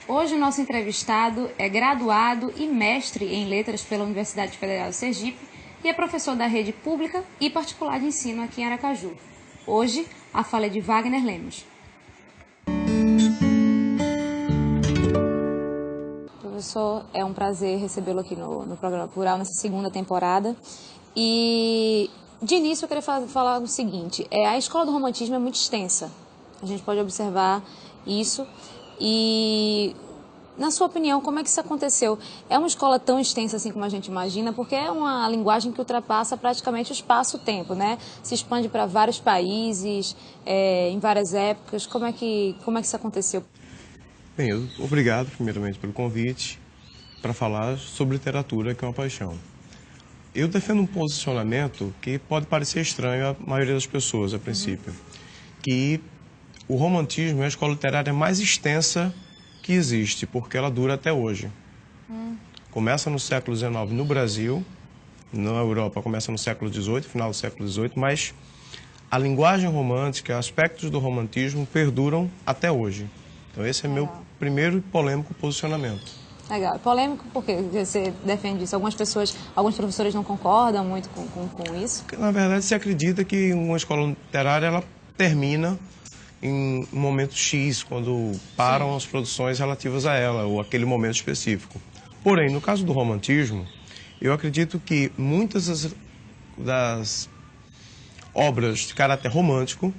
Hoje o nosso entrevistado é graduado e mestre em letras pela Universidade Federal de Sergipe e é professor da rede pública e particular de ensino aqui em Aracaju. Hoje, a fala é de Wagner Lemos. Professor, é um prazer recebê-lo aqui no programa Plural, nessa segunda temporada. E, de início, eu queria falar o seguinte, a escola do romantismo é muito extensa. A gente pode observar isso. E, na sua opinião, como é que isso aconteceu? É uma escola tão extensa assim como a gente imagina, porque é uma linguagem que ultrapassa praticamente o espaço-tempo, né? Se expande para vários países, em várias épocas. Como é que isso aconteceu? Bem, obrigado primeiramente pelo convite para falar sobre literatura, que é uma paixão. Eu defendo um posicionamento que pode parecer estranho à maioria das pessoas, a princípio, que o romantismo é a escola literária mais extensa que existe, porque ela dura até hoje. Começa no século XIX no Brasil, na Europa começa no século XVIII, final do século XVIII, mas a linguagem romântica, aspectos do romantismo perduram até hoje. Então esse é meu primeiro polêmico posicionamento. Legal. Polêmico porque você defende isso. Alguns professores não concordam muito com isso? Porque, na verdade, se acredita que uma escola literária ela termina em um momento X, quando param as produções relativas a ela, ou aquele momento específico. Porém, no caso do romantismo, eu acredito que muitas das obras de caráter romântico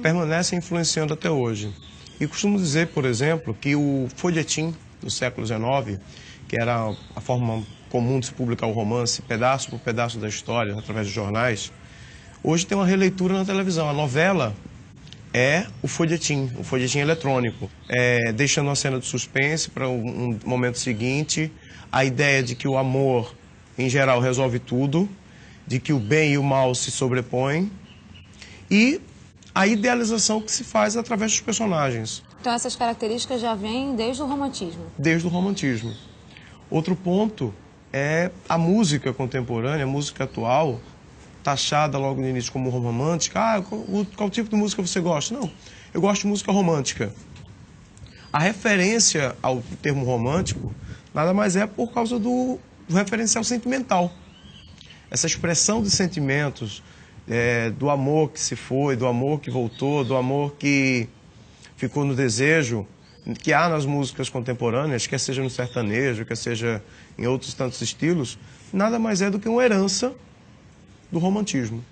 permanecem influenciando até hoje. E costumo dizer, por exemplo, que o folhetim do século XIX, que era a forma comum de se publicar o romance, pedaço por pedaço da história, através de jornais, hoje tem uma releitura na televisão. A novela é o folhetim eletrônico, deixando uma cena de suspense para um momento seguinte, a ideia de que o amor, em geral, resolve tudo, de que o bem e o mal se sobrepõem, e a idealização que se faz através dos personagens. Então essas características já vêm desde o romantismo? Desde o romantismo. Outro ponto é a música contemporânea, a música atual, taxada logo no início como romântica. Qual tipo de música você gosta? Não, eu gosto de música romântica. A referência ao termo romântico nada mais é por causa do referencial sentimental. Essa expressão de sentimentos, do amor que se foi, do amor que voltou, do amor que ficou no desejo, que há nas músicas contemporâneas, quer seja no sertanejo, quer seja em outros tantos estilos, nada mais é do que uma herança do romantismo.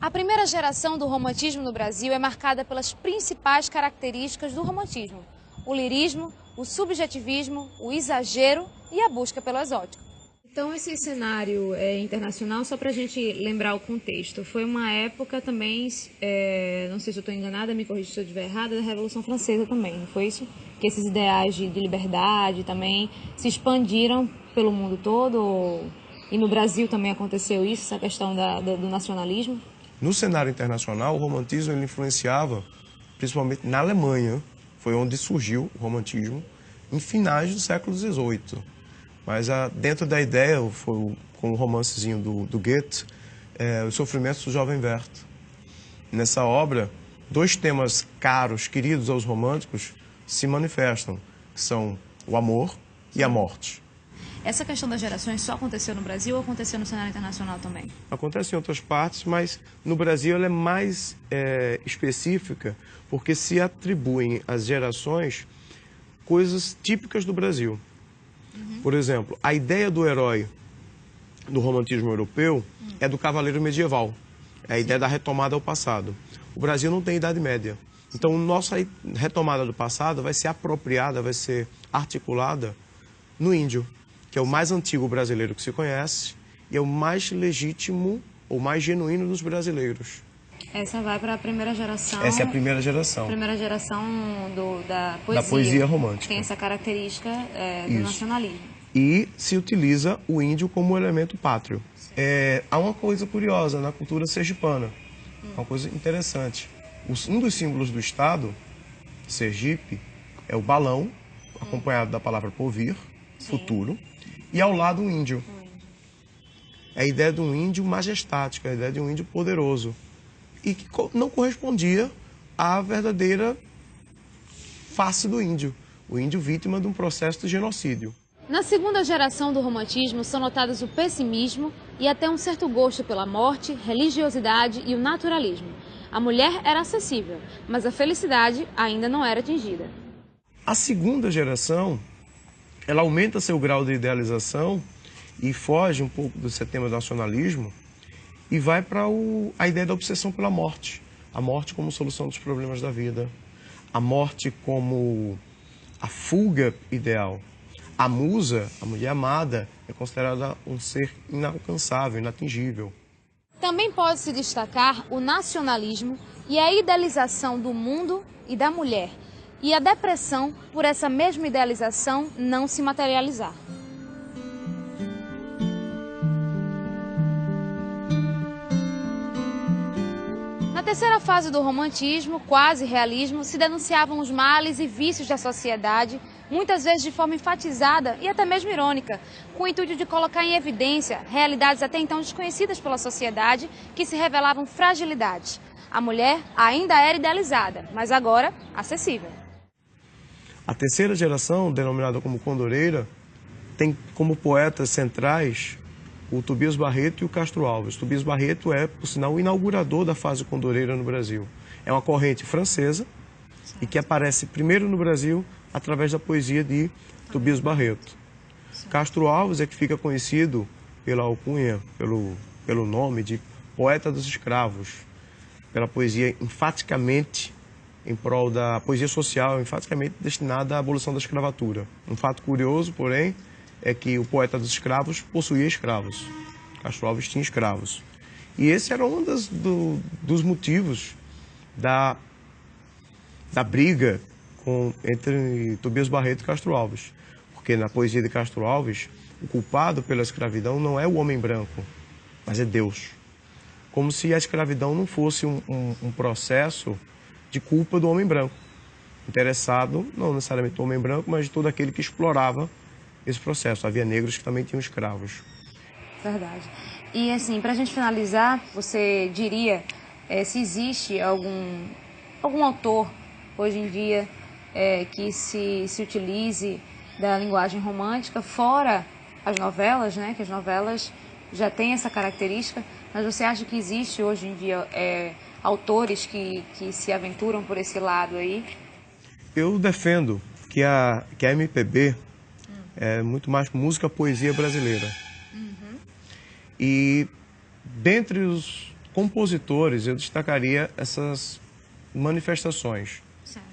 A primeira geração do romantismo no Brasil é marcada pelas principais características do romantismo: o lirismo, o subjetivismo, o exagero e a busca pelo exótico. Então esse cenário internacional, só para a gente lembrar o contexto, foi uma época também, não sei se eu estou enganada, me corrija se eu estiver errada, da Revolução Francesa também, não foi isso? Que esses ideais de liberdade também se expandiram pelo mundo todo, e no Brasil também aconteceu isso, essa questão do nacionalismo? No cenário internacional, o romantismo ele influenciava, principalmente na Alemanha, foi onde surgiu o romantismo, em finais do século XVIII. Mas dentro da ideia, foi com o romancezinho do Goethe, Os Sofrimentos do Jovem Werther. Nessa obra, dois temas caros, queridos aos românticos, se manifestam, que são o amor e a morte. Essa questão das gerações só aconteceu no Brasil ou aconteceu no cenário internacional também? Acontece em outras partes, mas no Brasil ela é mais específica, porque se atribuem às gerações coisas típicas do Brasil. Por exemplo, a ideia do herói do romantismo europeu é do cavaleiro medieval. É a ideia da retomada ao passado. O Brasil não tem Idade Média. Então, nossa retomada do passado vai ser apropriada, vai ser articulada no índio, que é o mais antigo brasileiro que se conhece e é o mais legítimo ou mais genuíno dos brasileiros. Essa vai para a primeira geração. Essa é a primeira geração. Primeira geração da poesia. Da poesia romântica. Tem essa característica do nacionalismo. E se utiliza o índio como elemento pátrio. Há uma coisa curiosa na cultura sergipana, uma coisa interessante. Um dos símbolos do estado, Sergipe, é o balão, acompanhado da palavra porvir, futuro, e ao lado o índio. É a ideia de um índio majestático, é a ideia de um índio poderoso. E que não correspondia à verdadeira face do índio. o índio vítima de um processo de genocídio. Na segunda geração do romantismo são notados o pessimismo e até um certo gosto pela morte, religiosidade e o naturalismo. A mulher era acessível, mas a felicidade ainda não era atingida. A segunda geração, ela aumenta seu grau de idealização e foge um pouco do sistema do nacionalismo e vai para a ideia da obsessão pela morte. A morte como solução dos problemas da vida. A morte como a fuga ideal. A musa, a mulher amada, é considerada um ser inalcançável, inatingível. Também pode-se destacar o nacionalismo e a idealização do mundo e da mulher, e a depressão por essa mesma idealização não se materializar. Na terceira fase do romantismo, quase realismo, se denunciavam os males e vícios da sociedade, muitas vezes de forma enfatizada e até mesmo irônica, com o intuito de colocar em evidência realidades até então desconhecidas pela sociedade que se revelavam fragilidades. A mulher ainda era idealizada, mas agora acessível. A terceira geração, denominada como Condoreira, tem como poetas centrais o Tobias Barreto e o Castro Alves. Tobias Barreto é, por sinal, o inaugurador da fase condoreira no Brasil. É uma corrente francesa e que aparece primeiro no Brasil através da poesia de Tobias Barreto. Castro Alves é que fica conhecido pela alcunha, pelo nome de poeta dos escravos, pela poesia enfaticamente em prol da poesia social, enfaticamente destinada à abolição da escravatura. Um fato curioso, porém, é que o poeta dos escravos possuía escravos. Castro Alves tinha escravos. E esse era um dos motivos da briga entre Tobias Barreto e Castro Alves. Porque na poesia de Castro Alves, o culpado pela escravidão não é o homem branco, mas é Deus. Como se a escravidão não fosse um processo de culpa do homem branco. Interessado, não necessariamente do homem branco, mas de todo aquele que explorava esse processo. Havia negros que também tinham escravos. Verdade. E assim, para a gente finalizar, você diria se existe algum autor hoje em dia que se utilize da linguagem romântica fora as novelas, né? Que as novelas já têm essa característica, mas você acha que existe hoje em dia autores que se aventuram por esse lado aí? Eu defendo que a MPB é muito mais música, poesia brasileira. Uhum. E dentre os compositores eu destacaria essas manifestações. Certo.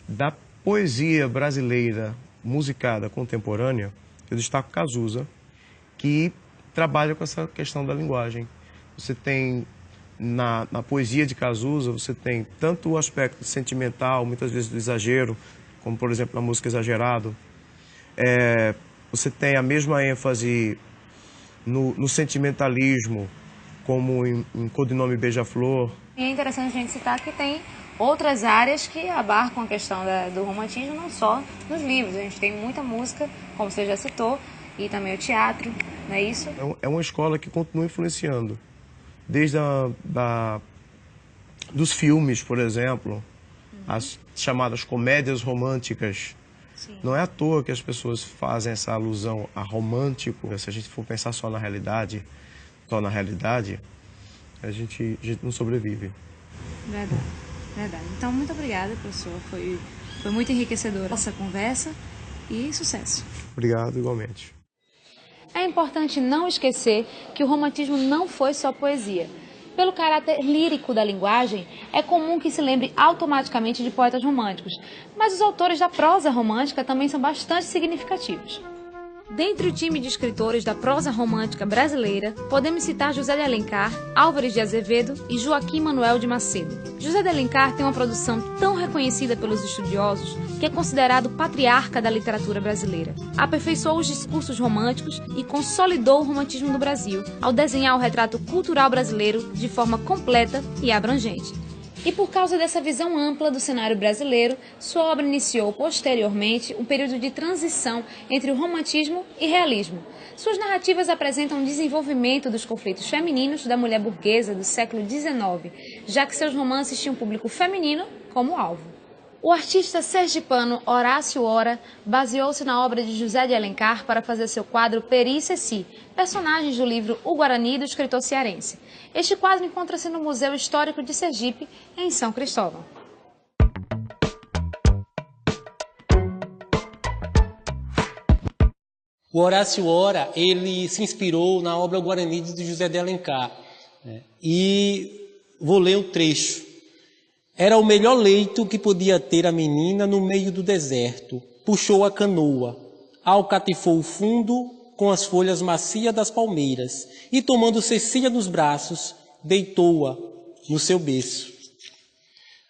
Da poesia brasileira musicada contemporânea, eu destaco Cazuza, que trabalha com essa questão da linguagem. Você tem, na poesia de Cazuza, você tem tanto o aspecto sentimental, muitas vezes do exagero, como por exemplo na música Exagerado. Você tem a mesma ênfase no sentimentalismo, como em Codinome Beija-Flor. E é interessante a gente citar que tem outras áreas que abarcam a questão do romantismo, não só nos livros. A gente tem muita música, como você já citou, e também o teatro, não é isso? É uma escola que continua influenciando. Desde dos filmes, por exemplo, as chamadas comédias românticas. Sim. Não é à toa que as pessoas fazem essa alusão a romântico. Se a gente for pensar só na realidade, a gente não sobrevive. Verdade, verdade. Então, muito obrigada, professor. Foi muito enriquecedora essa conversa e sucesso. Obrigado, igualmente. É importante não esquecer que o romantismo não foi só poesia. Pelo caráter lírico da linguagem, é comum que se lembre automaticamente de poetas românticos, mas os autores da prosa romântica também são bastante significativos. Dentre o time de escritores da prosa romântica brasileira, podemos citar José de Alencar, Álvares de Azevedo e Joaquim Manuel de Macedo. José de Alencar tem uma produção tão reconhecida pelos estudiosos que é considerado patriarca da literatura brasileira. Aperfeiçoou os discursos românticos e consolidou o romantismo no Brasil, ao desenhar o retrato cultural brasileiro de forma completa e abrangente. E por causa dessa visão ampla do cenário brasileiro, sua obra iniciou posteriormente um período de transição entre o romantismo e realismo. Suas narrativas apresentam um desenvolvimento dos conflitos femininos da mulher burguesa do século XIX, já que seus romances tinham um público feminino como alvo. O artista sergipano Horácio Hora baseou-se na obra de José de Alencar para fazer seu quadro Peri e Ceci, personagens do livro O Guarani do escritor cearense. Este quadro encontra-se no Museu Histórico de Sergipe, em São Cristóvão. O Horácio Hora, ele se inspirou na obra O Guarani de José de Alencar. E vou ler um trecho. Era o melhor leito que podia ter a menina no meio do deserto. Puxou a canoa, alcatifou o fundo com as folhas macias das palmeiras e, tomando Cecília nos braços, deitou-a no seu berço.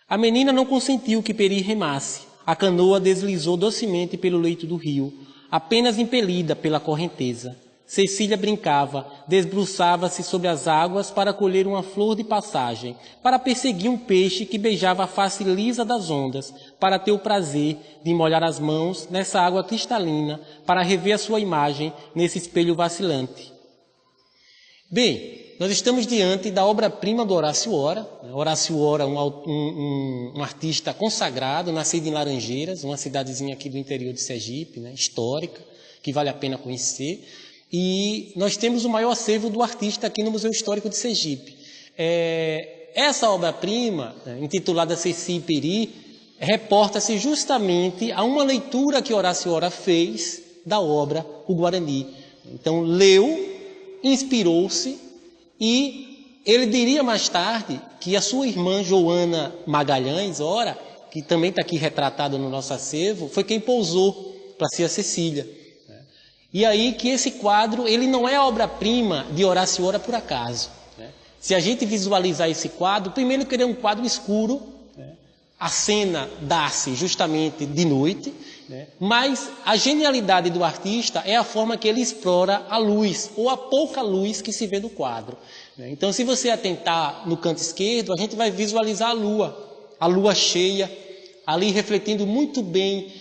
A menina não consentiu que Peri remasse. A canoa deslizou docemente pelo leito do rio, apenas impelida pela correnteza. Cecília brincava, desbruçava-se sobre as águas para colher uma flor de passagem, para perseguir um peixe que beijava a face lisa das ondas, para ter o prazer de molhar as mãos nessa água cristalina, para rever a sua imagem nesse espelho vacilante. Bem, nós estamos diante da obra-prima do Horácio Hora. Horácio Hora, um artista consagrado, nascido em Laranjeiras, uma cidadezinha aqui do interior de Sergipe, histórica, que vale a pena conhecer. E nós temos o maior acervo do artista aqui no Museu Histórico de Sergipe. Essa obra-prima, intitulada Ceci e Peri, reporta-se justamente a uma leitura que Horácio Hora fez da obra O Guarani. Então, leu, inspirou-se e ele diria mais tarde que a sua irmã Joana Magalhães Hora, que também está aqui retratada no nosso acervo, foi quem pousou para ser a Cecília. E aí que esse quadro, ele não é obra-prima de Horácio Hora por acaso. Se a gente visualizar esse quadro, primeiro que ele é um quadro escuro, a cena dá-se justamente de noite, mas a genialidade do artista é a forma que ele explora a luz, ou a pouca luz que se vê no quadro. Então, se você atentar no canto esquerdo, a gente vai visualizar a lua cheia, ali refletindo muito bem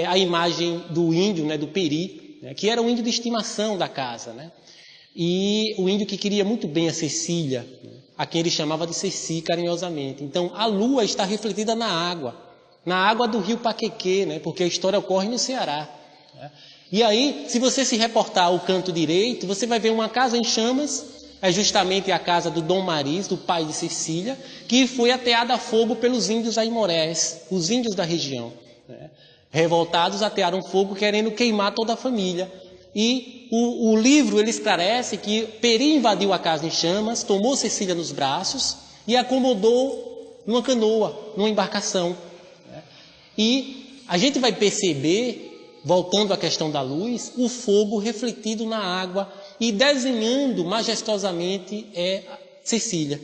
a imagem do índio, do Peri, que era o índio de estimação da casa, e o índio que queria muito bem a Cecília, a quem ele chamava de Ceci carinhosamente. Então, a lua está refletida na água do rio Paquequê, porque a história ocorre no Ceará. E aí, se você se reportar ao canto direito, você vai ver uma casa em chamas, é justamente a casa do Dom Mariz, do pai de Cecília, que foi ateada a fogo pelos índios aimorés, os índios da região. Revoltados, atearam fogo querendo queimar toda a família. E o livro ele esclarece que Peri invadiu a casa em chamas, tomou Cecília nos braços e a acomodou numa canoa, numa embarcação. E a gente vai perceber, voltando à questão da luz, o fogo refletido na água e desenhando majestosamente Cecília,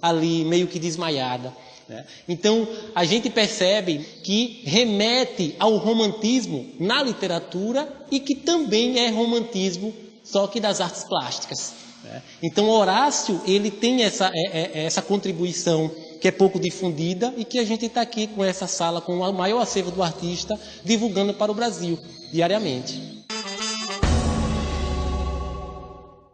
ali meio que desmaiada. Então, a gente percebe que remete ao romantismo na literatura e que também é romantismo, só que das artes plásticas. Então, Horácio, ele tem essa contribuição que é pouco difundida e que a gente está aqui com essa sala, com o maior acervo do artista, divulgando para o Brasil, diariamente.